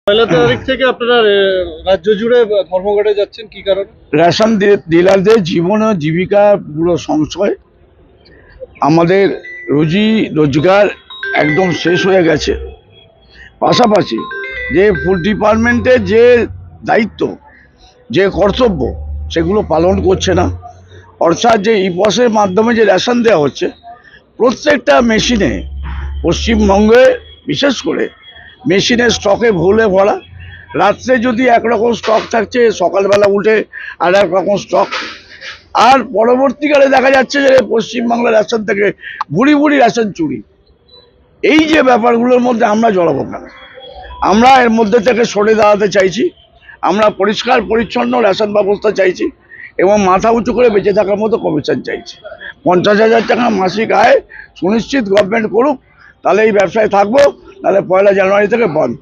পয়লা তারিখ থেকে আপনারা রাজ্য জুড়ে ধর্মঘটে যাচ্ছেন, কি কারণে? রেশন ডিলারদের জীবন ও জীবিকা পুরো সংশয়, আমাদের রুজি রোজগার একদম শেষ হয়ে গেছে। পাশাপাশি যে ফুড ডিপার্টমেন্টের যে দায়িত্ব, যে কর্তব্য, সেগুলো পালন করছে না। অর্থাৎ যে ইপসের মাধ্যমে যে রেশন দেওয়া হচ্ছে, প্রত্যেকটা মেশিনে পশ্চিমবঙ্গে বিশেষ করে মেশিনের স্টকে ভুলে ভরা। রাত্রে যদি একরকম স্টক থাকছে, সকালবেলা উঠে আর এক রকম স্টক। আর পরবর্তীকালে দেখা যাচ্ছে যে পশ্চিমবাংলার রেশন থেকে ভুড়ি ভুড়ি রেশন চুরি। এই যে ব্যাপারগুলোর মধ্যে আমরা জড়াবো কেন? আমরা এর মধ্যে থেকে সরে দাঁড়াতে চাইছি। আমরা পরিষ্কার পরিচ্ছন্ন রেশন ব্যবস্থা চাইছি এবং মাথা উঁচু করে বেঁচে থাকার মতো কমিশন চাইছি। 50,000 টাকা মাসিক আয় সুনিশ্চিত গভর্নমেন্ট করুক, তাহলে এই ব্যবসায় থাকবো, নাহলে 1 জানুয়ারি থেকে বন্ধ।